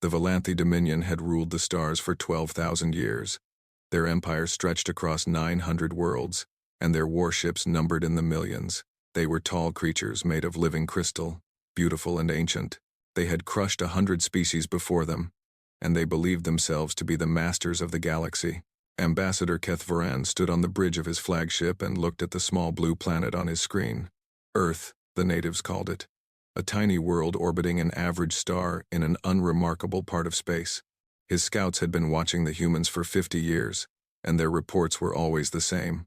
The Valanthi Dominion had ruled the stars for 12,000 years. Their empire stretched across 900 worlds, and their warships numbered in the millions. They were tall creatures made of living crystal, beautiful and ancient. They had crushed 100 species before them, and they believed themselves to be the masters of the galaxy. Ambassador Kethvaran stood on the bridge of his flagship and looked at the small blue planet on his screen. Earth, the natives called it. A tiny world orbiting an average star in an unremarkable part of space. His scouts had been watching the humans for 50 years, and their reports were always the same.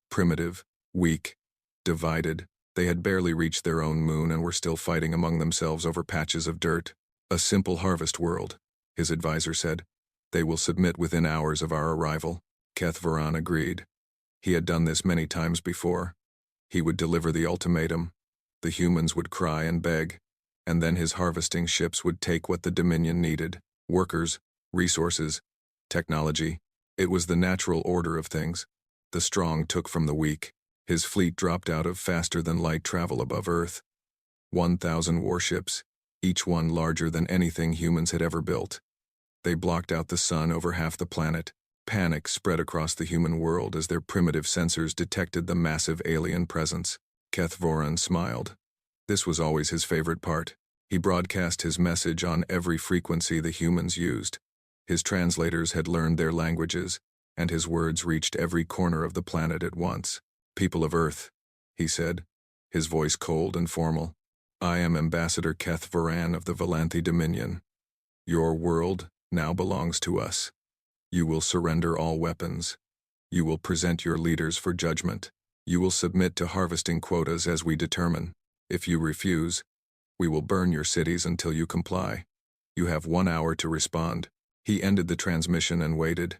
Primitive, weak, divided. They had barely reached their own moon and were still fighting among themselves over patches of dirt. A simple harvest world, his advisor said. They will submit within hours of our arrival. Kethvaran agreed. He had done this many times before. He would deliver the ultimatum. The humans would cry and beg, and then his harvesting ships would take what the Dominion needed. Workers, resources, technology. It was the natural order of things. The strong took from the weak. His fleet dropped out of faster-than-light travel above Earth. 1,000 warships, each one larger than anything humans had ever built. They blocked out the sun over half the planet. Panic spread across the human world as their primitive sensors detected the massive alien presence. Kethvaran smiled. This was always his favorite part. He broadcast his message on every frequency the humans used. His translators had learned their languages, and his words reached every corner of the planet at once. People of Earth, he said, his voice cold and formal. I am Ambassador Kethvaran of the Valanthi Dominion. Your world now belongs to us. You will surrender all weapons. You will present your leaders for judgment. You will submit to harvesting quotas as we determine. If you refuse, we will burn your cities until you comply. You have 1 hour to respond. He ended the transmission and waited.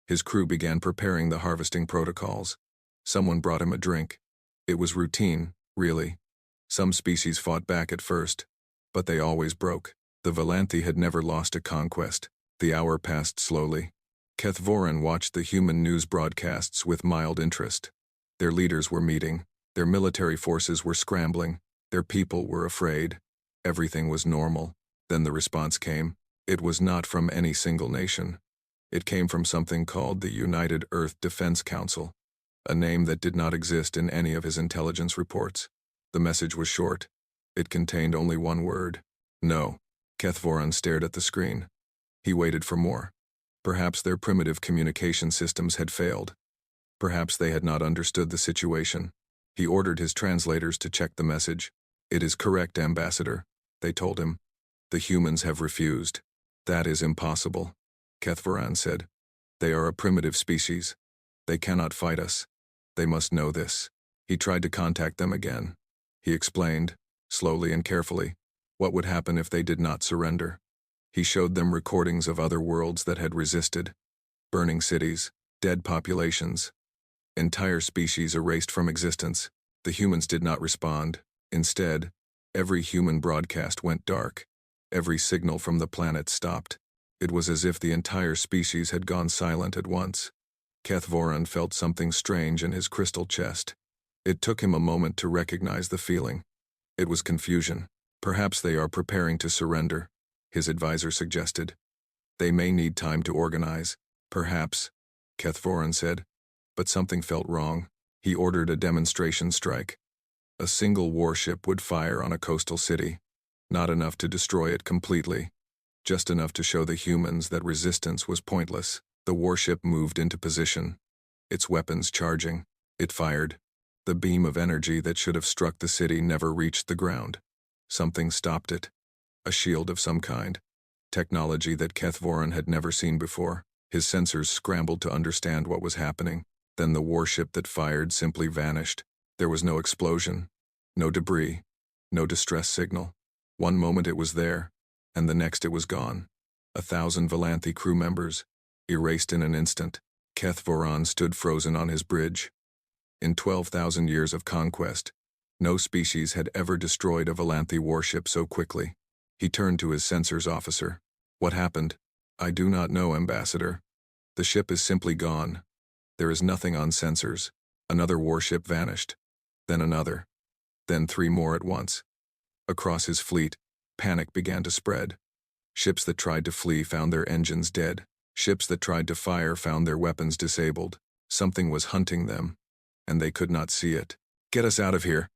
His crew began preparing the harvesting protocols. Someone brought him a drink. It was routine, really. Some species fought back at first, but they always broke. The Valanthi had never lost a conquest. The hour passed slowly. Kethvaran watched the human news broadcasts with mild interest. Their leaders were meeting. Their military forces were scrambling. Their people were afraid. Everything was normal. Then the response came. It was not from any single nation. It came from something called the United Earth Defense Council, a name that did not exist in any of his intelligence reports. The message was short. It contained only one word. No. Kethvaran stared at the screen. He waited for more. Perhaps their primitive communication systems had failed. Perhaps they had not understood the situation. He ordered his translators to check the message. It is correct, Ambassador, they told him. The humans have refused. That is impossible, Kethvaran said. They are a primitive species. They cannot fight us. They must know this. He tried to contact them again. He explained, slowly and carefully, what would happen if they did not surrender. He showed them recordings of other worlds that had resisted. Burning cities, dead populations, entire species erased from existence. The humans did not respond. Instead, every human broadcast went dark. Every signal from the planet stopped. It was as if the entire species had gone silent at once. Kethvaran felt something strange in his crystal chest. It took him a moment to recognize the feeling. It was confusion. Perhaps they are preparing to surrender, his advisor suggested. They may need time to organize. Perhaps, Kethvaran said. But something felt wrong. He ordered a demonstration strike. A single warship would fire on a coastal city. Not enough to destroy it completely. Just enough to show the humans that resistance was pointless. The warship moved into position. Its weapons charging. It fired. The beam of energy that should have struck the city never reached the ground. Something stopped it. A shield of some kind. Technology that Kethvaran had never seen before. His sensors scrambled to understand what was happening. Then the warship that fired simply vanished. There was no explosion, no debris, no distress signal. One moment it was there, and the next it was gone. 1,000 Valanthi crew members, erased in an instant. Kethvaran stood frozen on his bridge. In 12,000 years of conquest, no species had ever destroyed a Valanthi warship so quickly. He turned to his sensors officer. What happened? I do not know, Ambassador. The ship is simply gone. There is nothing on sensors. Another warship vanished. Then another. Then 3 more at once. Across his fleet, panic began to spread. Ships that tried to flee found their engines dead. Ships that tried to fire found their weapons disabled. Something was hunting them, and they could not see it. "Get us out of here!"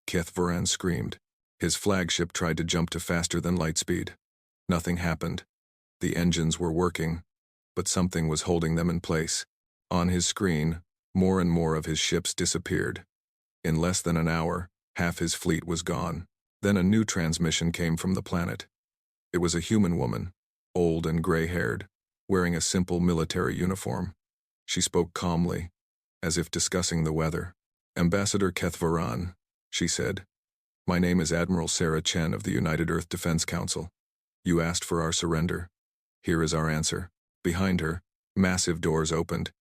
Keth Voran screamed. His flagship tried to jump to faster than light speed. Nothing happened. The engines were working, but something was holding them in place. On his screen, more and more of his ships disappeared. In less than an hour, half his fleet was gone. Then a new transmission came from the planet. It was a human woman, old and gray-haired, wearing a simple military uniform. She spoke calmly, as if discussing the weather. "Ambassador Keth Voran," she said. "My name is Admiral Sarah Chen of the United Earth Defense Council. You asked for our surrender. Here is our answer." Behind her, massive doors opened,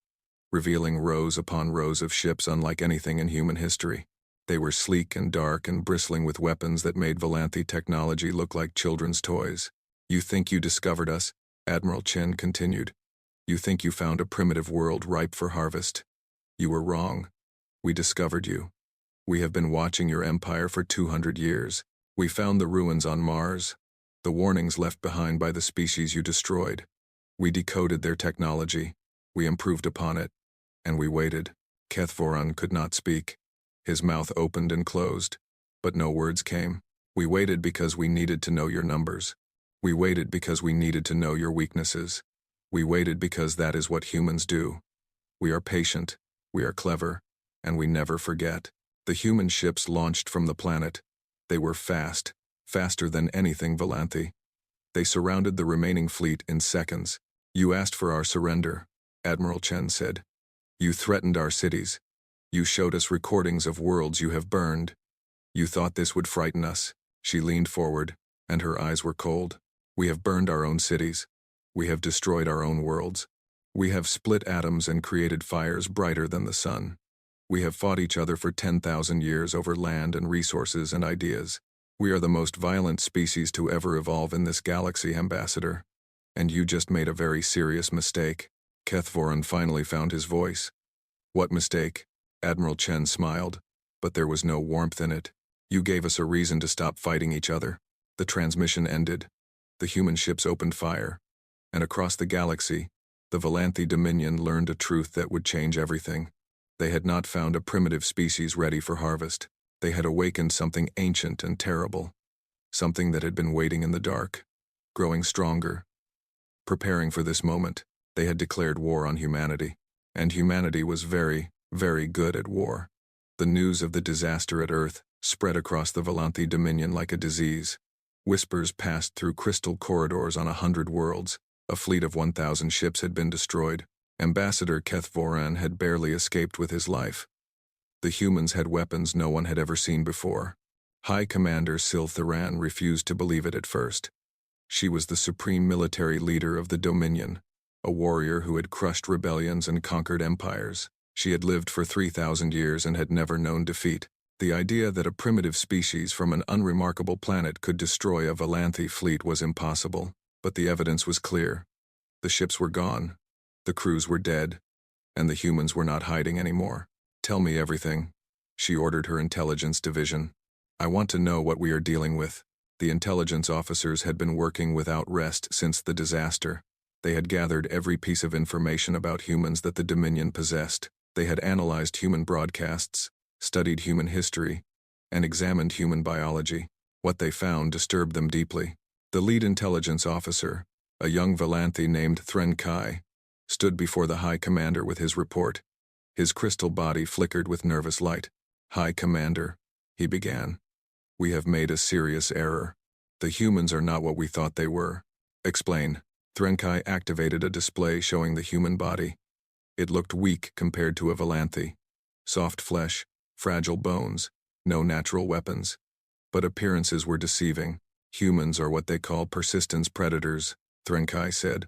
revealing rows upon rows of ships unlike anything in human history. They were sleek and dark and bristling with weapons that made Volanthi technology look like children's toys. "You think you discovered us?" Admiral Chen continued. "You think you found a primitive world ripe for harvest? You were wrong. We discovered you. We have been watching your empire for 200 years. We found the ruins on Mars, the warnings left behind by the species you destroyed. We decoded their technology. We improved upon it. And we waited." Keth Voran could not speak. His mouth opened and closed, but no words came. "We waited because we needed to know your numbers. We waited because we needed to know your weaknesses. We waited because that is what humans do. We are patient, we are clever, and we never forget." The human ships launched from the planet. They were fast, faster than anything Volanthi. They surrounded the remaining fleet in seconds. "You asked for our surrender," Admiral Chen said. "You threatened our cities. You showed us recordings of worlds you have burned. You thought this would frighten us." She leaned forward, and her eyes were cold. "We have burned our own cities. We have destroyed our own worlds. We have split atoms and created fires brighter than the sun. We have fought each other for 10,000 years over land and resources and ideas. We are the most violent species to ever evolve in this galaxy, Ambassador. And you just made a very serious mistake." Keth Voran finally found his voice. "What mistake?" Admiral Chen smiled, but there was no warmth in it. "You gave us a reason to stop fighting each other." The transmission ended. The human ships opened fire. And across the galaxy, the Volanthi Dominion learned a truth that would change everything. They had not found a primitive species ready for harvest. They had awakened something ancient and terrible. Something that had been waiting in the dark, growing stronger. Preparing for this moment, they had declared war on humanity. And humanity was very, very good at war. The news of the disaster at Earth spread across the Volanthi Dominion like a disease. Whispers passed through crystal corridors on 100 worlds. A fleet of 1,000 ships had been destroyed. Ambassador Keth Voran had barely escaped with his life. The humans had weapons no one had ever seen before. High Commander Sil Theran refused to believe it at first. She was the supreme military leader of the Dominion, a warrior who had crushed rebellions and conquered empires. She had lived for 3,000 years and had never known defeat. The idea that a primitive species from an unremarkable planet could destroy a Volanthi fleet was impossible, but the evidence was clear. The ships were gone, the crews were dead, and the humans were not hiding anymore. "Tell me everything," she ordered her intelligence division. "I want to know what we are dealing with." The intelligence officers had been working without rest since the disaster. They had gathered every piece of information about humans that the Dominion possessed. They had analyzed human broadcasts, studied human history, and examined human biology. What they found disturbed them deeply. The lead intelligence officer, a young Volanthi named Thren Kai, stood before the High Commander with his report. His crystal body flickered with nervous light. "High Commander," he began, "we have made a serious error. The humans are not what we thought they were." "Explain." Thren Kai activated a display showing the human body. It looked weak compared to a Volanthi. Soft flesh, fragile bones, no natural weapons. But appearances were deceiving. "Humans are what they call persistence predators," Thren Kai said.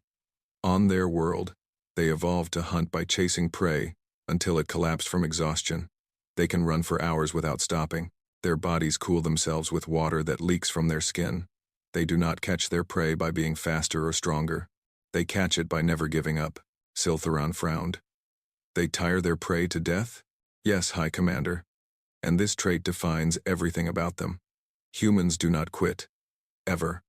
"On their world, they evolved to hunt by chasing prey until it collapsed from exhaustion. They can run for hours without stopping. Their bodies cool themselves with water that leaks from their skin. They do not catch their prey by being faster or stronger. They catch it by never giving up." Sil Theran frowned. "They tire their prey to death?" "Yes, High Commander. And this trait defines everything about them. Humans do not quit. Ever.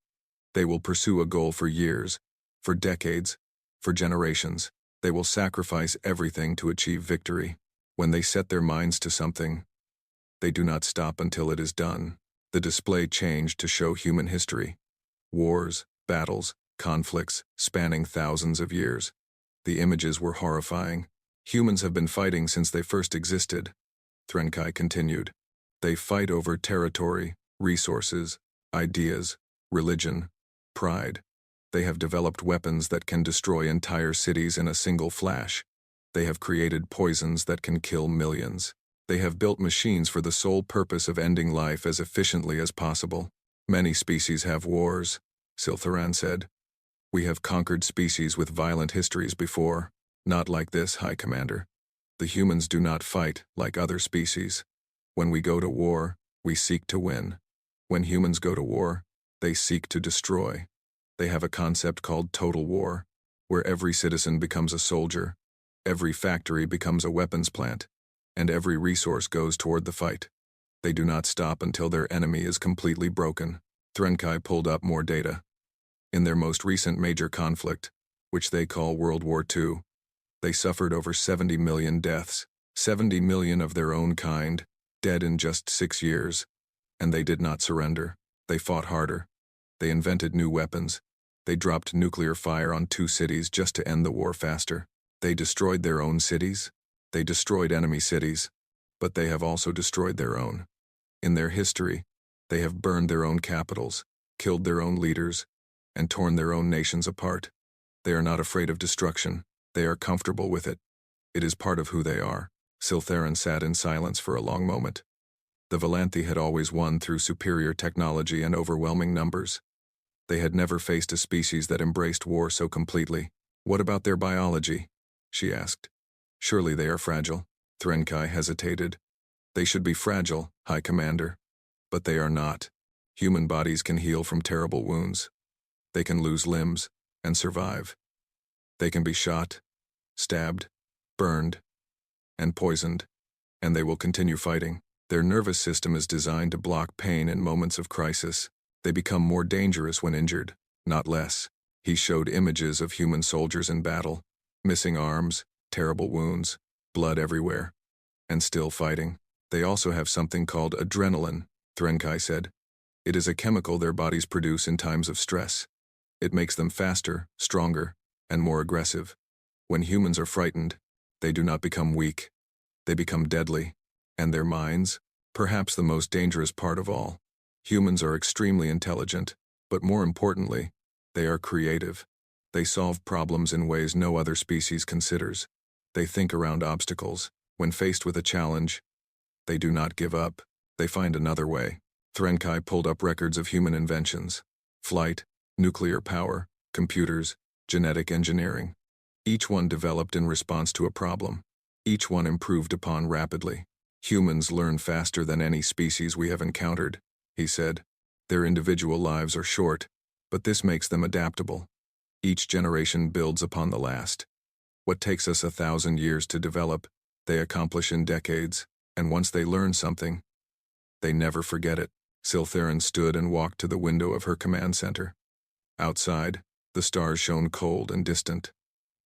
They will pursue a goal for years, for decades, for generations. They will sacrifice everything to achieve victory. When they set their minds to something, they do not stop until it is done. The display changed to show human history. Wars, battles, conflicts, spanning thousands of years. The images were horrifying. Humans have been fighting since they first existed, Threnkai continued. They fight over territory, resources, ideas, religion, pride. They have developed weapons that can destroy entire cities in a single flash. They have created poisons that can kill millions. They have built machines for the sole purpose of ending life as efficiently as possible. Many species have wars, Siltharan said. We have conquered species with violent histories before. Not like this, High Commander. The humans do not fight like other species. When we go to war, we seek to win. When humans go to war, they seek to destroy. They have a concept called total war, where every citizen becomes a soldier, every factory becomes a weapons plant, and every resource goes toward the fight. They do not stop until their enemy is completely broken. Threnkai pulled up more data. In their most recent major conflict, which they call World War II, they suffered over 70 million deaths, 70 million of their own kind, dead in just 6 years. And they did not surrender. They fought harder. They invented new weapons. They dropped nuclear fire on 2 cities just to end the war faster. They destroyed their own cities. They destroyed enemy cities. But they have also destroyed their own. In their history, they have burned their own capitals, killed their own leaders, and torn their own nations apart. They are not afraid of destruction. They are comfortable with it. It is part of who they are. Siltharan sat in silence for a long moment. The Valanthi had always won through superior technology and overwhelming numbers. They had never faced a species that embraced war so completely. What about their biology? She asked. Surely they are fragile. Threnkai hesitated. They should be fragile, High Commander. But they are not. Human bodies can heal from terrible wounds. They can lose limbs and survive. They can be shot, stabbed, burned, and poisoned, and they will continue fighting. Their nervous system is designed to block pain in moments of crisis. They become more dangerous when injured, not less. He showed images of human soldiers in battle, missing arms, terrible wounds, blood everywhere, and still fighting. They also have something called adrenaline, Threnkai said. It is a chemical their bodies produce in times of stress. It makes them faster, stronger, and more aggressive. When humans are frightened, they do not become weak. They become deadly. And their minds, perhaps the most dangerous part of all. Humans are extremely intelligent, but more importantly, they are creative. They solve problems in ways no other species considers. They think around obstacles. When faced with a challenge, they do not give up. They find another way. Threnkai pulled up records of human inventions. Flight, nuclear power, computers, genetic engineering. Each one developed in response to a problem. Each one improved upon rapidly. Humans learn faster than any species we have encountered, he said. Their individual lives are short, but this makes them adaptable. Each generation builds upon the last. What takes us 1,000 years to develop, they accomplish in decades, and once they learn something, they never forget it. Siltharan stood and walked to the window of her command center. Outside, the stars shone cold and distant.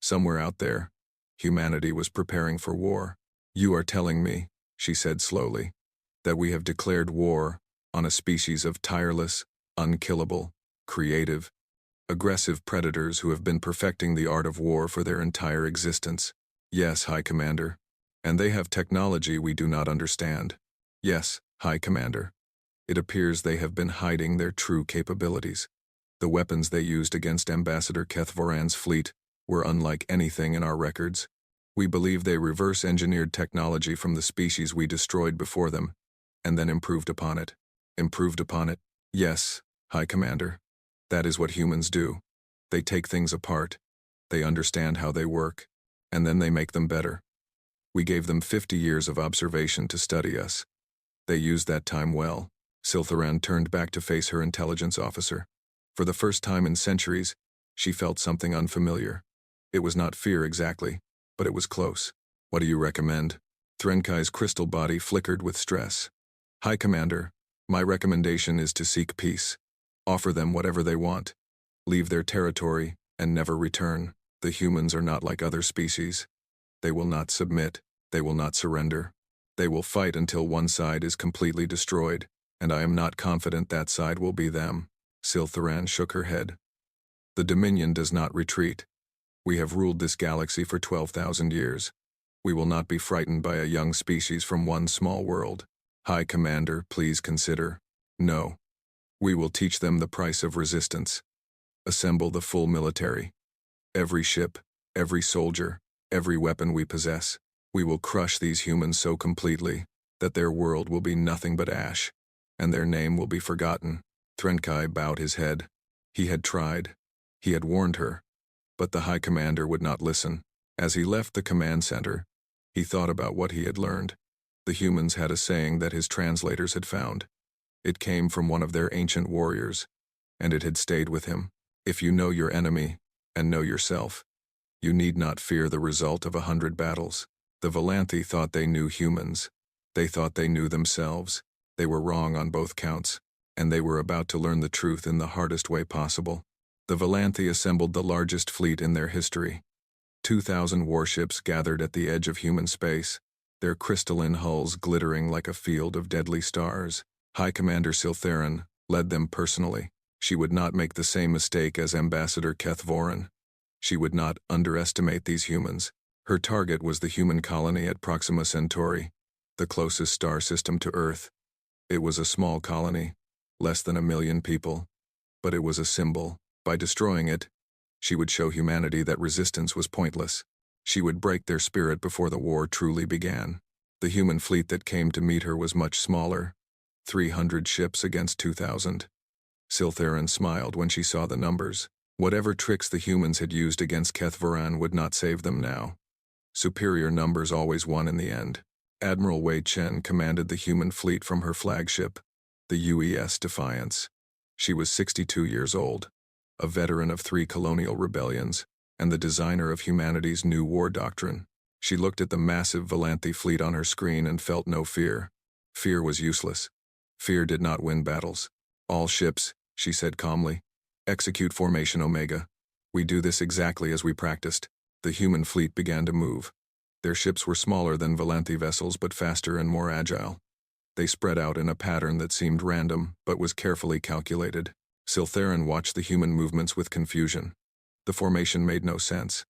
Somewhere out there, humanity was preparing for war. You are telling me, she said slowly, that we have declared war on a species of tireless, unkillable, creative, aggressive predators who have been perfecting the art of war for their entire existence. Yes, High Commander. And they have technology we do not understand. Yes, High Commander. It appears they have been hiding their true capabilities. The weapons they used against Ambassador Kethvoran's fleet were unlike anything in our records. We believe they reverse-engineered technology from the species we destroyed before them, and then improved upon it. Improved upon it? Yes, High Commander. That is what humans do. They take things apart. They understand how they work, and then they make them better. We gave them 50 years of observation to study us. They used that time well. Siltharan turned back to face her intelligence officer. For the first time in centuries, she felt something unfamiliar. It was not fear exactly, but it was close. What do you recommend? Threnkai's crystal body flickered with stress. High Commander, my recommendation is to seek peace. Offer them whatever they want. leave their territory, and never return. The humans are not like other species. They will not submit. They will not surrender. They will fight until one side is completely destroyed, and I am not confident that side will be them. Siltharan shook her head. The Dominion does not retreat. We have ruled this galaxy for 12,000 years. We will not be frightened by a young species from one small world. High Commander, please consider. No. We will teach them the price of resistance. Assemble the full military. Every ship, every soldier, every weapon we possess. We will crush these humans so completely that their world will be nothing but ash, and their name will be forgotten. Threnkai bowed his head. He had tried. He had warned her. But the High Commander would not listen. As he left the command center, he thought about what he had learned. The humans had a saying that his translators had found. It came from one of their ancient warriors, and it had stayed with him. If you know your enemy, and know yourself, you need not fear the result of 100 battles. The Valanthi thought they knew humans. They thought they knew themselves. They were wrong on both counts, and they were about to learn the truth in the hardest way possible. The Valanthi assembled the largest fleet in their history. 2,000 warships gathered at the edge of human space, their crystalline hulls glittering like a field of deadly stars. High Commander Siltharan led them personally. She would not make the same mistake as Ambassador Kethvoran. She would not underestimate these humans. Her target was the human colony at Proxima Centauri, the closest star system to Earth. It was a small colony, less than 1 million people, but it was a symbol. By destroying it, she would show humanity that resistance was pointless. She would break their spirit before the war truly began. The human fleet that came to meet her was much smaller, 300 ships against 2,000. Siltharan smiled when she saw the numbers. Whatever tricks the humans had used against Kethvoran would not save them now. Superior numbers always won in the end. Admiral Wei Chen commanded the human fleet from her flagship, the UES Defiance. She was 62 years old, a veteran of 3 colonial rebellions, and the designer of humanity's new war doctrine. She looked at the massive Valanthi fleet on her screen and felt no fear. Fear was useless. Fear did not win battles. All ships, she said calmly, execute Formation Omega. We do this exactly as we practiced. The human fleet began to move. Their ships were smaller than Valanthi vessels but faster and more agile. They spread out in a pattern that seemed random but was carefully calculated. Siltharan watched the human movements with confusion. The formation made no sense.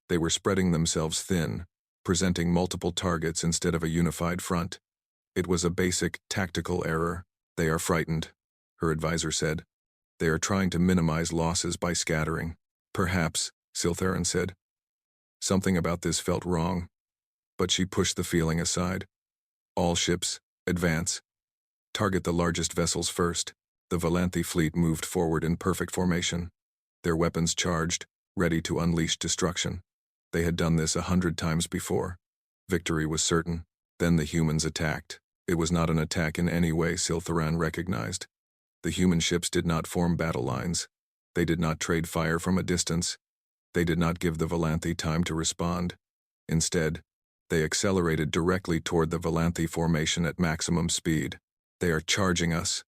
They were spreading themselves thin, presenting multiple targets instead of a unified front. It was a basic, tactical error. They are frightened, her advisor said. They are trying to minimize losses by scattering. Perhaps, Siltharan said. Something about this felt wrong, but she pushed the feeling aside. All ships, advance. Target the largest vessels first. The Valanthi fleet moved forward in perfect formation, their weapons charged, ready to unleash destruction. They had done this 100 times before. Victory was certain. Then the humans attacked. It was not an attack in any way Siltharan recognized. The human ships did not form battle lines. They did not trade fire from a distance. They did not give the Valanthi time to respond. Instead, they accelerated directly toward the Valanthi formation at maximum speed. They are charging us,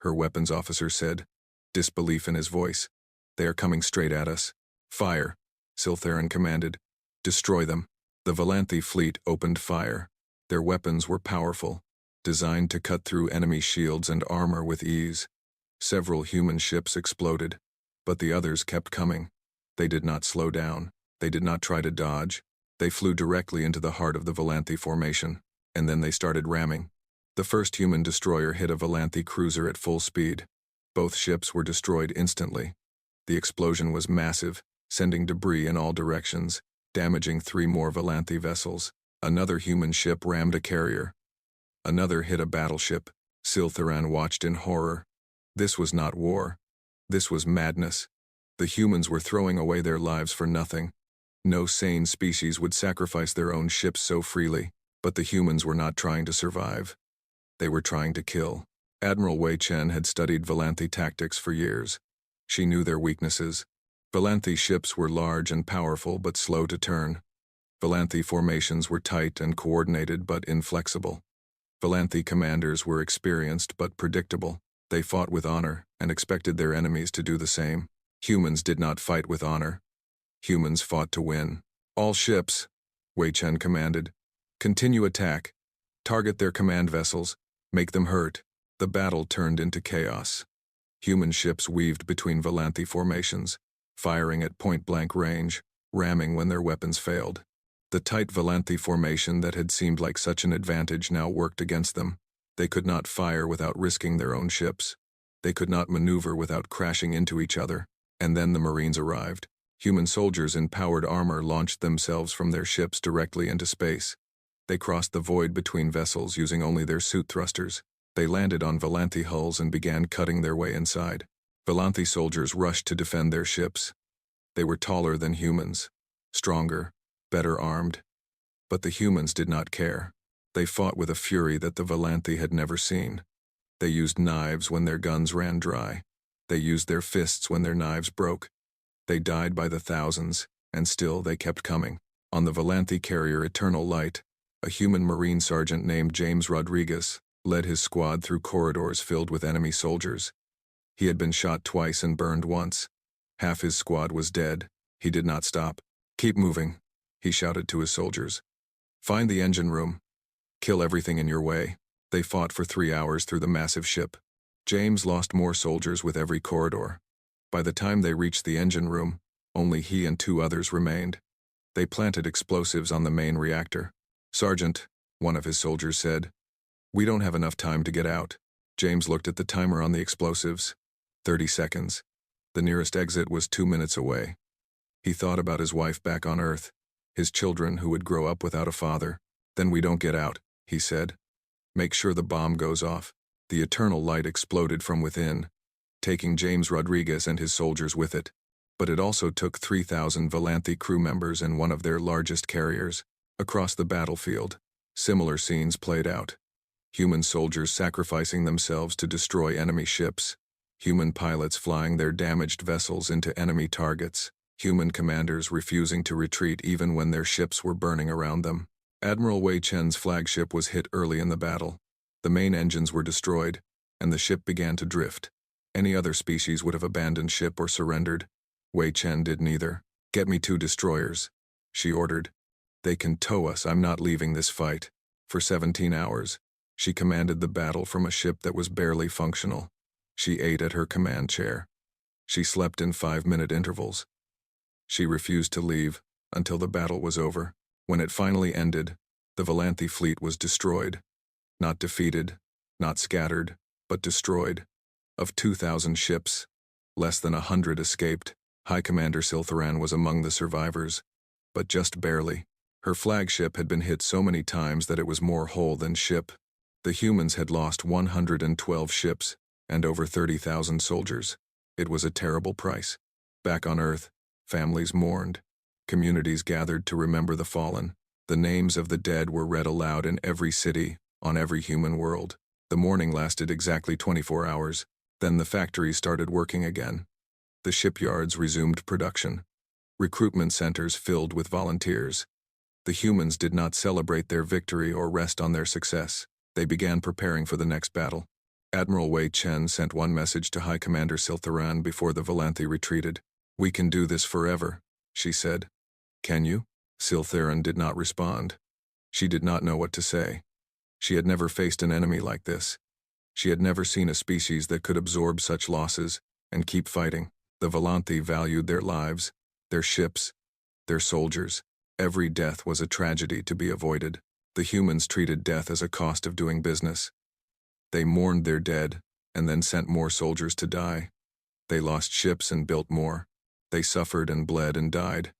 her weapons officer said, disbelief in his voice. They are coming straight at us. Fire, Siltharan commanded. Destroy them. The Valanthi fleet opened fire. Their weapons were powerful, designed to cut through enemy shields and armor with ease. Several human ships exploded, but the others kept coming. They did not slow down. They did not try to dodge. They flew directly into the heart of the Valanthi formation, and then they started ramming. The first human destroyer hit a Valanthi cruiser at full speed. Both ships were destroyed instantly. The explosion was massive, sending debris in all directions, damaging 3 more Valanthi vessels. Another human ship rammed a carrier. Another hit a battleship. Siltharan watched in horror. This was not war. This was madness. The humans were throwing away their lives for nothing. No sane species would sacrifice their own ships so freely, but the humans were not trying to survive. They were trying to kill. Admiral Wei Chen had studied Valanthi tactics for years. She knew their weaknesses. Valanthi ships were large and powerful but slow to turn. Valanthi formations were tight and coordinated but inflexible. Valanthi commanders were experienced but predictable. They fought with honor and expected their enemies to do the same. Humans did not fight with honor. Humans fought to win. All ships, Wei Chen commanded. Continue attack. Target their command vessels. Make them hurt. The battle turned into chaos. Human ships weaved between Volanthi formations, firing at point-blank range, ramming when their weapons failed. The tight Volanthi formation that had seemed like such an advantage now worked against them. They could not fire without risking their own ships. They could not maneuver without crashing into each other. And then the Marines arrived. Human soldiers in powered armor launched themselves from their ships directly into space. They crossed the void between vessels using only their suit thrusters. They landed on Volanthi hulls and began cutting their way inside. Volanthi soldiers rushed to defend their ships. They were taller than humans, stronger, better armed. But the humans did not care. They fought with a fury that the Volanthi had never seen. They used knives when their guns ran dry. They used their fists when their knives broke. They died by the thousands, and still they kept coming. On the Volanthi carrier Eternal Light, a human Marine sergeant named James Rodriguez led his squad through corridors filled with enemy soldiers. He had been shot twice and burned once. Half his squad was dead. He did not stop. "Keep moving," he shouted to his soldiers. "Find the engine room. Kill everything in your way." They fought for 3 hours through the massive ship. James lost more soldiers with every corridor. By the time they reached the engine room, only he and 2 others remained. They planted explosives on the main reactor. "Sergeant," one of his soldiers said, "we don't have enough time to get out." James looked at the timer on the explosives. 30 seconds. The nearest exit was 2 minutes away. He thought about his wife back on Earth, his children who would grow up without a father. "Then we don't get out," he said. "Make sure the bomb goes off." The Eternal Light exploded from within, taking James Rodriguez and his soldiers with it. But it also took 3,000 Volanthi crew members and one of their largest carriers. Across the battlefield, similar scenes played out. Human soldiers sacrificing themselves to destroy enemy ships. Human pilots flying their damaged vessels into enemy targets. Human commanders refusing to retreat even when their ships were burning around them. Admiral Wei Chen's flagship was hit early in the battle. The main engines were destroyed, and the ship began to drift. Any other species would have abandoned ship or surrendered. Wei Chen did neither. "Get me 2 destroyers," she ordered. "They can tow us. I'm not leaving this fight." For 17 hours, she commanded the battle from a ship that was barely functional. She ate at her command chair. She slept in 5-minute intervals. She refused to leave until the battle was over. When it finally ended, the Volanthi fleet was destroyed. Not defeated, not scattered, but destroyed. Of 2,000 ships, less than 100 escaped. High Commander Siltharan was among the survivors, but just barely. Her flagship had been hit so many times that it was more hull than ship. The humans had lost 112 ships and over 30,000 soldiers. It was a terrible price. Back on Earth, families mourned. Communities gathered to remember the fallen. The names of the dead were read aloud in every city, on every human world. The mourning lasted exactly 24 hours. Then the factories started working again. The shipyards resumed production. Recruitment centers filled with volunteers. The humans did not celebrate their victory or rest on their success. They began preparing for the next battle. Admiral Wei Chen sent one message to High Commander Siltharan before the Volanthi retreated. "We can do this forever," she said. "Can you?" Siltharan did not respond. She did not know what to say. She had never faced an enemy like this. She had never seen a species that could absorb such losses and keep fighting. The Volanthi valued their lives, their ships, their soldiers. Every death was a tragedy to be avoided. The humans treated death as a cost of doing business. They mourned their dead and then sent more soldiers to die. They lost ships and built more. They suffered and bled and died,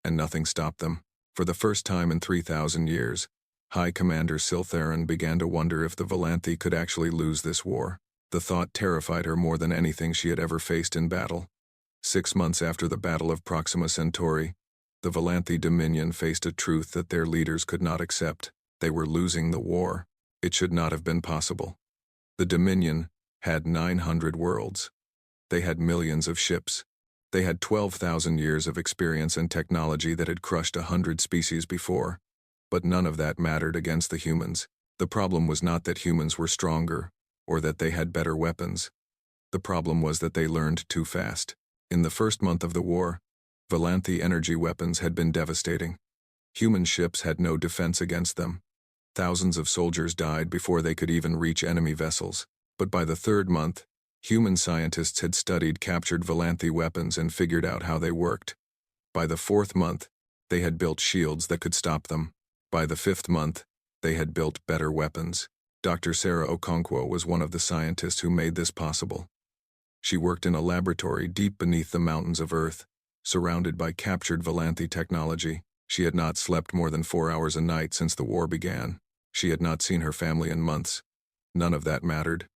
and nothing stopped them. For the first time in 3,000 years, High Commander Siltharan began to wonder if the Volanthi could actually lose this war. The thought terrified her more than anything she had ever faced in battle. 6 months after the Battle of Proxima Centauri, the Volanthi Dominion faced a truth that their leaders could not accept. They were losing the war. It should not have been possible. The Dominion had 900 worlds. They had millions of ships. They had 12,000 years of experience and technology that had crushed 100 species before. But none of that mattered against the humans. The problem was not that humans were stronger, or that they had better weapons. The problem was that they learned too fast. In the first month of the war, Valanthi energy weapons had been devastating. Human ships had no defense against them. Thousands of soldiers died before they could even reach enemy vessels. But by the third month, human scientists had studied captured Valanthi weapons and figured out how they worked. By the fourth month, they had built shields that could stop them. By the fifth month, they had built better weapons. Dr. Sarah Okonkwo was one of the scientists who made this possible. She worked in a laboratory deep beneath the mountains of Earth, surrounded by captured Valanthi technology. She had not slept more than 4 hours a night since the war began. She had not seen her family in months. None of that mattered.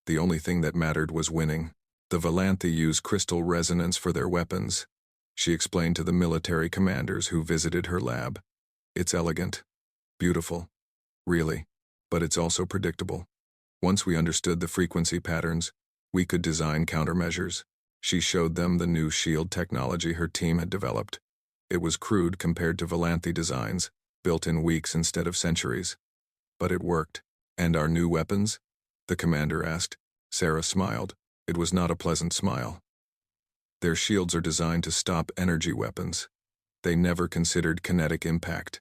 The only thing that mattered was winning. The Valanthi use crystal resonance for their weapons. She explained to the military commanders who visited her lab. It's elegant, beautiful, really, but it's also predictable. Once we understood the frequency patterns, we could design countermeasures. She showed them the new shield technology her team had developed. It was crude compared to Valanthi designs, built in weeks instead of centuries. But it worked. And our new weapons? The commander asked. Sarah smiled. It was not a pleasant smile. Their shields are designed to stop energy weapons. They never considered kinetic impact.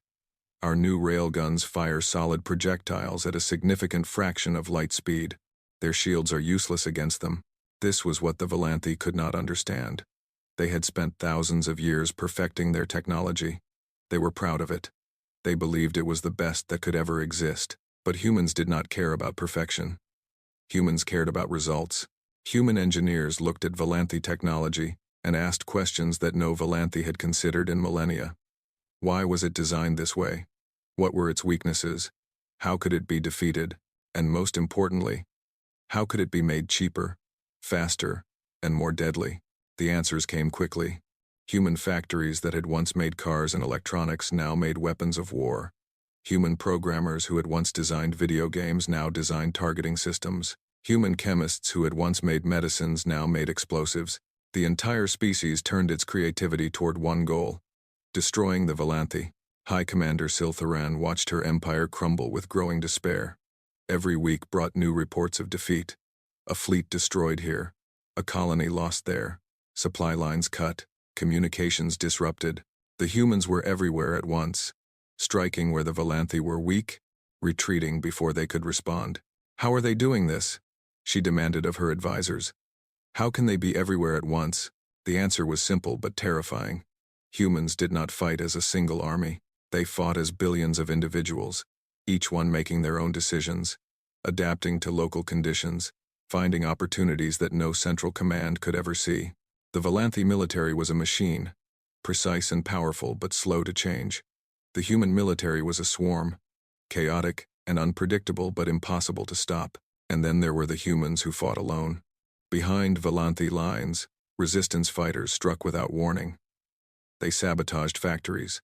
Our new railguns fire solid projectiles at a significant fraction of light speed. Their shields are useless against them. This was what the Valanthi could not understand. They had spent thousands of years perfecting their technology. They were proud of it. They believed it was the best that could ever exist. But humans did not care about perfection. Humans cared about results. Human engineers looked at Valanthi technology and asked questions that no Valanthi had considered in millennia. Why was it designed this way? What were its weaknesses? How could it be defeated? And most importantly, how could it be made cheaper, faster, and more deadly? The answers came quickly. Human factories that had once made cars and electronics now made weapons of war. Human programmers who had once designed video games now designed targeting systems. Human chemists who had once made medicines now made explosives. The entire species turned its creativity toward one goal: destroying the Valanthi. High Commander Siltharan watched her empire crumble with growing despair. Every week brought new reports of defeat. A fleet destroyed here. A colony lost there. Supply lines cut. Communications disrupted. The humans were everywhere at once, striking where the Valanthi were weak, retreating before they could respond. How are they doing this? She demanded of her advisors. How can they be everywhere at once? The answer was simple but terrifying. Humans did not fight as a single army. They fought as billions of individuals, each one making their own decisions, adapting to local conditions, finding opportunities that no central command could ever see. The Valanthi military was a machine, precise and powerful but slow to change. The human military was a swarm, chaotic and unpredictable but impossible to stop. And then there were the humans who fought alone. Behind Valanthi lines, resistance fighters struck without warning. They sabotaged factories.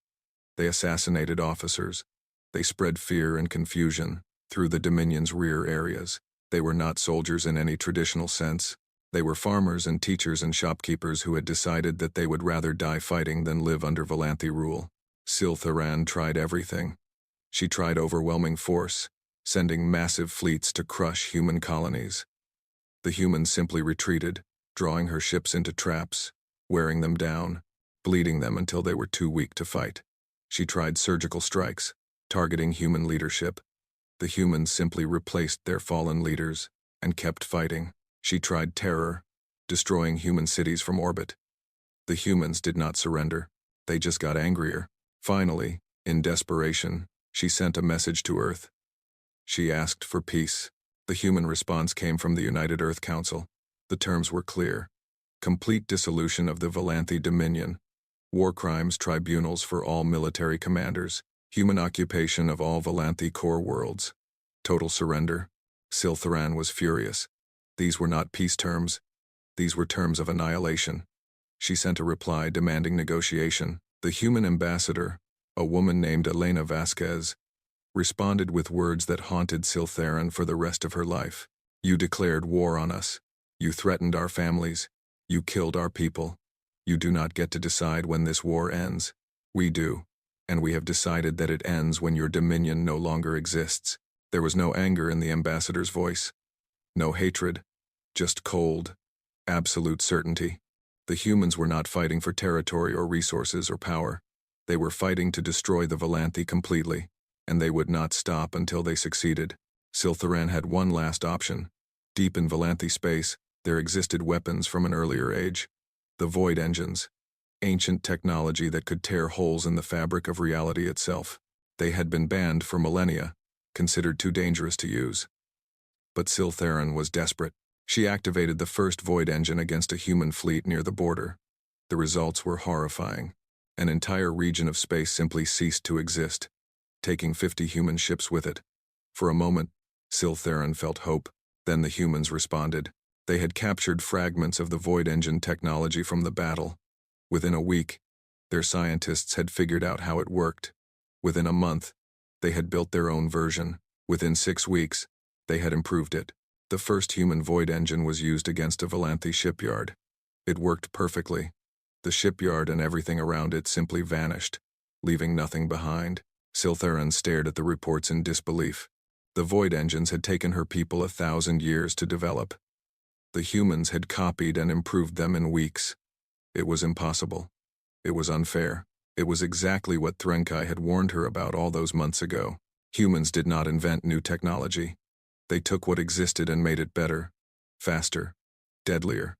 They assassinated officers. They spread fear and confusion through the Dominion's rear areas. They were not soldiers in any traditional sense. They were farmers and teachers and shopkeepers who had decided that they would rather die fighting than live under Valanthi rule. Siltharan tried everything. She tried overwhelming force, sending massive fleets to crush human colonies. The humans simply retreated, drawing her ships into traps, wearing them down, bleeding them until they were too weak to fight. She tried surgical strikes, targeting human leadership. The humans simply replaced their fallen leaders and kept fighting. She tried terror, destroying human cities from orbit. The humans did not surrender. They just got angrier. Finally, in desperation, she sent a message to Earth. She asked for peace. The human response came from the United Earth Council. The terms were clear: complete dissolution of the Valanthi Dominion, war crimes tribunals for all military commanders, human occupation of all Valanthi core worlds, total surrender. Siltharan was furious. These were not peace terms. These were terms of annihilation. She sent a reply demanding negotiation. The human ambassador, a woman named Elena Vasquez, responded with words that haunted Siltharan for the rest of her life. You declared war on us. You threatened our families. You killed our people. You do not get to decide when this war ends. We do. And we have decided that it ends when your dominion no longer exists. There was no anger in the ambassador's voice. No hatred. Just cold, absolute certainty. The humans were not fighting for territory or resources or power. They were fighting to destroy the Volanthi completely, and they would not stop until they succeeded. Siltharan had one last option. Deep in Volanthi space, there existed weapons from an earlier age. The void engines. Ancient technology that could tear holes in the fabric of reality itself. They had been banned for millennia, considered too dangerous to use. But Siltharan was desperate. She activated the first void engine against a human fleet near the border. The results were horrifying. An entire region of space simply ceased to exist, taking 50 human ships with it. For a moment, Siltharan felt hope. Then the humans responded. They had captured fragments of the void engine technology from the battle. Within a week, their scientists had figured out how it worked. Within a month, they had built their own version. Within 6 weeks, they had improved it. The first human void engine was used against a Volanthi shipyard. It worked perfectly. The shipyard and everything around it simply vanished, leaving nothing behind. Siltharan stared at the reports in disbelief. The void engines had taken her people 1,000 years to develop. The humans had copied and improved them in weeks. It was impossible. It was unfair. It was exactly what Threnkai had warned her about all those months ago. Humans did not invent new technology. They took what existed and made it better, faster, deadlier.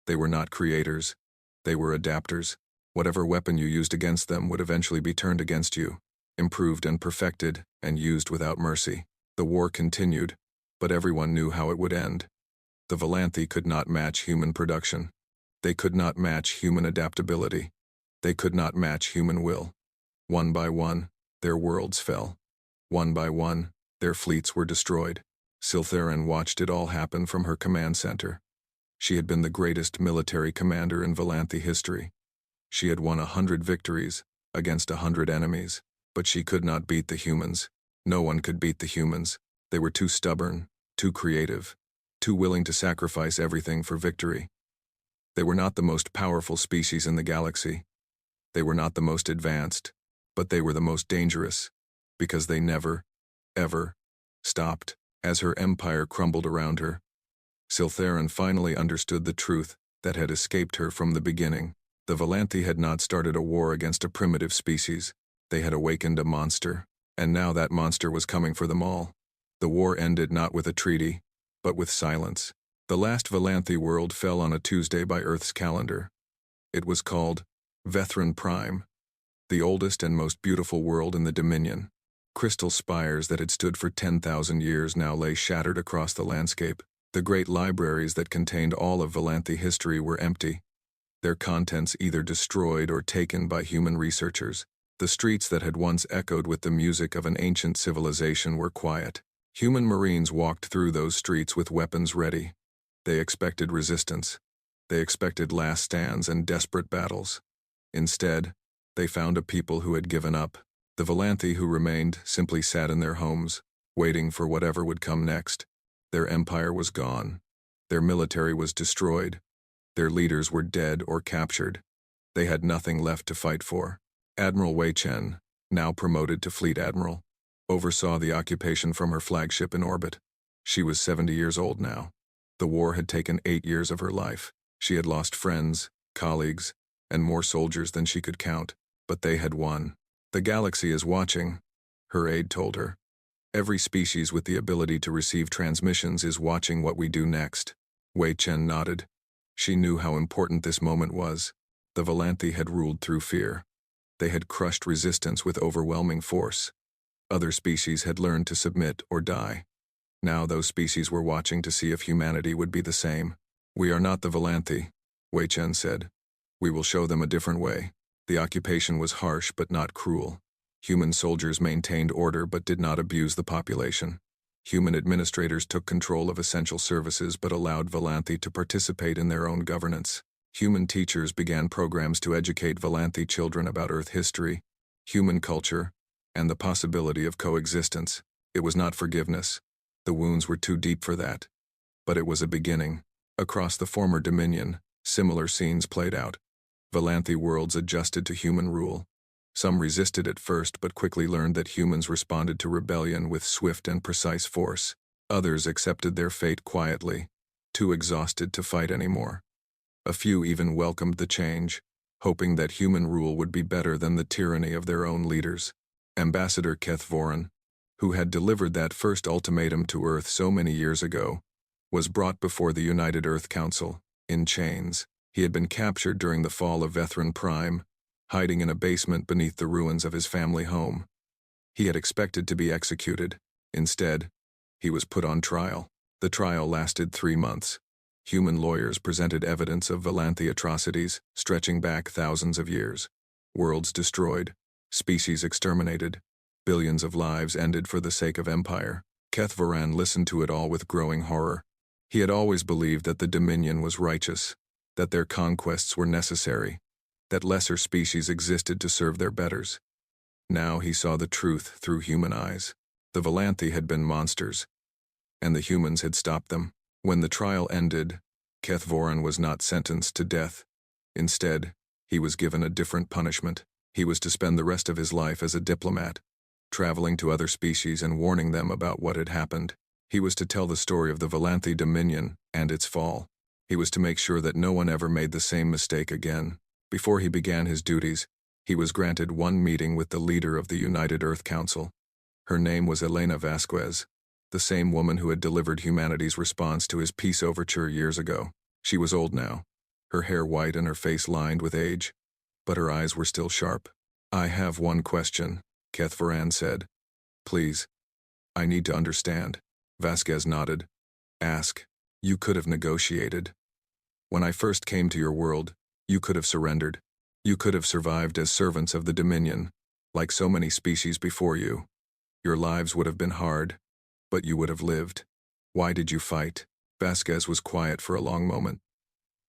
They were not creators. They were adapters. Whatever weapon you used against them would eventually be turned against you, improved and perfected, and used without mercy. The war continued, but everyone knew how it would end. The Volanthi could not match human production. They could not match human adaptability. They could not match human will. One by one, their worlds fell. One by one, their fleets were destroyed. Siltharan watched it all happen from her command center. She had been the greatest military commander in Volanthi history. She had won 100 victories against 100 enemies, but she could not beat the humans. No one could beat the humans. They were too stubborn, too creative, too willing to sacrifice everything for victory. They were not the most powerful species in the galaxy. They were not the most advanced, but they were the most dangerous, because they never, ever, stopped. As her empire crumbled around her, Siltharan finally understood the truth that had escaped her from the beginning. The Volanthi had not started a war against a primitive species. They had awakened a monster, and now that monster was coming for them all. The war ended not with a treaty, but with silence. The last Volanthi world fell on a Tuesday by Earth's calendar. It was called Vethran Prime, the oldest and most beautiful world in the Dominion. Crystal spires that had stood for 10,000 years now lay shattered across the landscape. The great libraries that contained all of Volanthi history were empty, their contents either destroyed or taken by human researchers. The streets that had once echoed with the music of an ancient civilization were quiet. Human Marines walked through those streets with weapons ready. They expected resistance. They expected last stands and desperate battles. Instead, they found a people who had given up. The Volanthi who remained simply sat in their homes, waiting for whatever would come next. Their empire was gone. Their military was destroyed. Their leaders were dead or captured. They had nothing left to fight for. Admiral Wei Chen, now promoted to Fleet Admiral, oversaw the occupation from her flagship in orbit. She was 70 years old now. The war had taken 8 years of her life. She had lost friends, colleagues, and more soldiers than she could count, but they had won. The galaxy is watching, her aide told her. Every species with the ability to receive transmissions is watching what we do next. Wei Chen nodded. She knew how important this moment was. The Volanthi had ruled through fear. They had crushed resistance with overwhelming force. Other species had learned to submit or die. Now those species were watching to see if humanity would be the same. We are not the Volanthi, Wei Chen said. We will show them a different way. The occupation was harsh but not cruel. Human soldiers maintained order but did not abuse the population. Human administrators took control of essential services but allowed Volanthi to participate in their own governance. Human teachers began programs to educate Volanthi children about Earth history, human culture, and the possibility of coexistence. It was not forgiveness. The wounds were too deep for that. But it was a beginning. Across the former Dominion, similar scenes played out. Volanthi worlds adjusted to human rule. Some resisted at first but quickly learned that humans responded to rebellion with swift and precise force. Others accepted their fate quietly, too exhausted to fight anymore. A few even welcomed the change, hoping that human rule would be better than the tyranny of their own leaders. Ambassador Keth Voran, who had delivered that first ultimatum to Earth so many years ago, was brought before the United Earth Council, in chains. He had been captured during the fall of Vethran Prime, hiding in a basement beneath the ruins of his family home. He had expected to be executed. Instead, he was put on trial. The trial lasted 3 months. Human lawyers presented evidence of Valanthi atrocities stretching back thousands of years. Worlds destroyed, species exterminated, billions of lives ended for the sake of empire. Keth Voran listened to it all with growing horror. He had always believed that the Dominion was righteous, that their conquests were necessary, that lesser species existed to serve their betters. Now he saw the truth through human eyes. The Valanthi had been monsters, and the humans had stopped them. When the trial ended, Keth Voran was not sentenced to death. Instead, he was given a different punishment. He was to spend the rest of his life as a diplomat, traveling to other species and warning them about what had happened. He was to tell the story of the Valanthi Dominion and its fall. He was to make sure that no one ever made the same mistake again. Before he began his duties, he was granted one meeting with the leader of the United Earth Council. Her name was Elena Vasquez, the same woman who had delivered humanity's response to his peace overture years ago. She was old now, her hair white and her face lined with age, but her eyes were still sharp. "I have one question," Keth Voran said. "Please, I need to understand." Vasquez nodded. "Ask. You could have negotiated. When I first came to your world, you could have surrendered. You could have survived as servants of the Dominion, like so many species before you. Your lives would have been hard, but you would have lived. Why did you fight?" Vasquez was quiet for a long moment.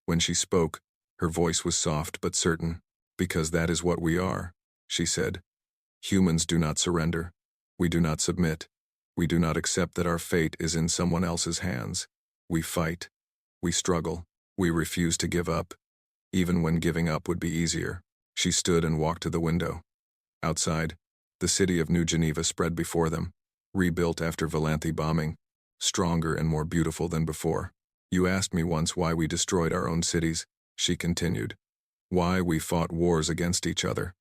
When she spoke, her voice was soft but certain. "Because that is what we are," she said. "Humans do not surrender. We do not submit. We do not accept that our fate is in someone else's hands. We fight. We struggle. We refuse to give up, even when giving up would be easier." She stood and walked to the window. Outside, the city of New Geneva spread before them, rebuilt after Valanthi bombing, stronger and more beautiful than before. "You asked me once why we destroyed our own cities," she continued. "Why we fought wars against each other.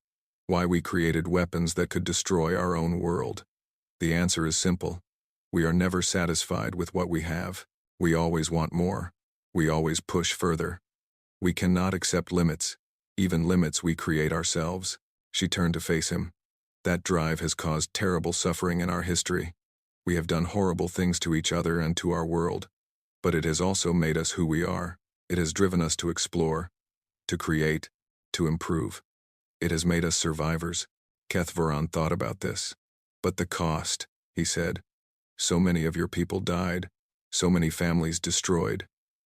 Why we created weapons that could destroy our own world. The answer is simple. We are never satisfied with what we have. We always want more. We always push further. We cannot accept limits, even limits we create ourselves." She turned to face him. "That drive has caused terrible suffering in our history. We have done horrible things to each other and to our world. But it has also made us who we are. It has driven us to explore, to create, to improve. It has made us survivors." Keth Voran thought about this. "But the cost," he said. "So many of your people died, so many families destroyed.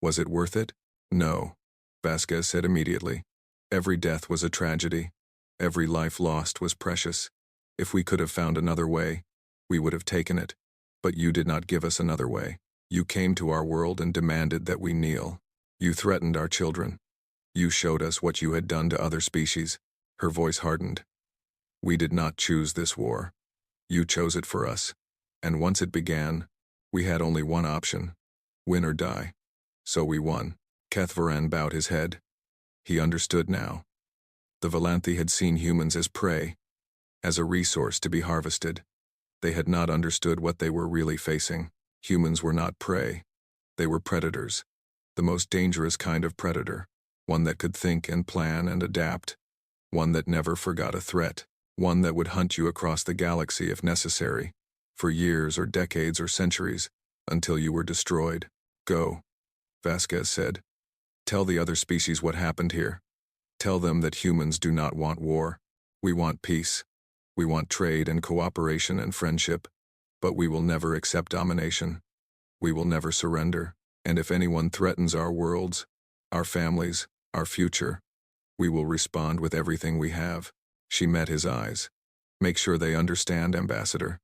Was it worth it?" "No," Vasquez said immediately. "Every death was a tragedy. Every life lost was precious. If we could have found another way, we would have taken it. But you did not give us another way. You came to our world and demanded that we kneel. You threatened our children. You showed us what you had done to other species." Her voice hardened. "We did not choose this war. You chose it for us. And once it began, we had only one option: win or die. So we won." Keth Voran bowed his head. He understood now. The Valanthi had seen humans as prey, as a resource to be harvested. They had not understood what they were really facing. Humans were not prey. They were predators. The most dangerous kind of predator. One that could think and plan and adapt. One that never forgot a threat. One that would hunt you across the galaxy if necessary, for years or decades or centuries, until you were destroyed. "Go," Vasquez said. "Tell the other species what happened here. Tell them that humans do not want war. We want peace. We want trade and cooperation and friendship, but we will never accept domination. We will never surrender. And if anyone threatens our worlds, our families, our future, we will respond with everything we have." She met his eyes. "Make sure they understand, Ambassador.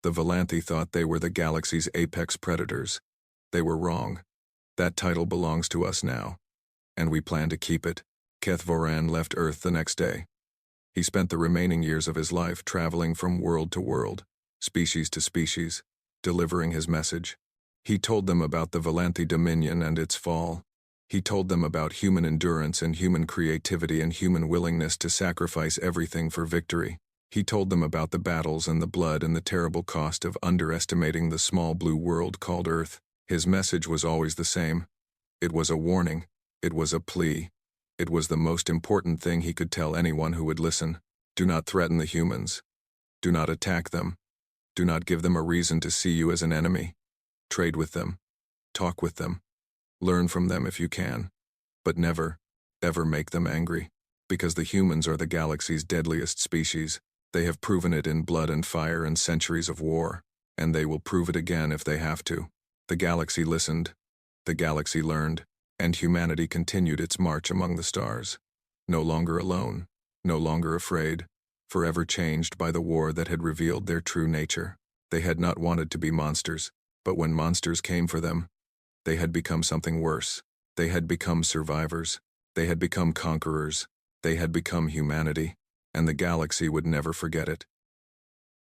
The Valanthi thought they were the galaxy's apex predators. They were wrong. That title belongs to us now, and we plan to keep it." Keth Voran left Earth the next day. He spent the remaining years of his life traveling from world to world, species to species, delivering his message. He told them about the Valanthi Dominion and its fall. He told them about human endurance and human creativity and human willingness to sacrifice everything for victory. He told them about the battles and the blood and the terrible cost of underestimating the small blue world called Earth. His message was always the same. It was a warning. It was a plea. It was the most important thing he could tell anyone who would listen. Do not threaten the humans. Do not attack them. Do not give them a reason to see you as an enemy. Trade with them. Talk with them. Learn from them if you can. But never, ever make them angry. Because the humans are the galaxy's deadliest species. They have proven it in blood and fire and centuries of war, and they will prove it again if they have to. The galaxy listened. The galaxy learned, and humanity continued its march among the stars. No longer alone, no longer afraid, forever changed by the war that had revealed their true nature. They had not wanted to be monsters, but when monsters came for them, they had become something worse. They had become survivors. They had become conquerors. They had become humanity, and the galaxy would never forget it.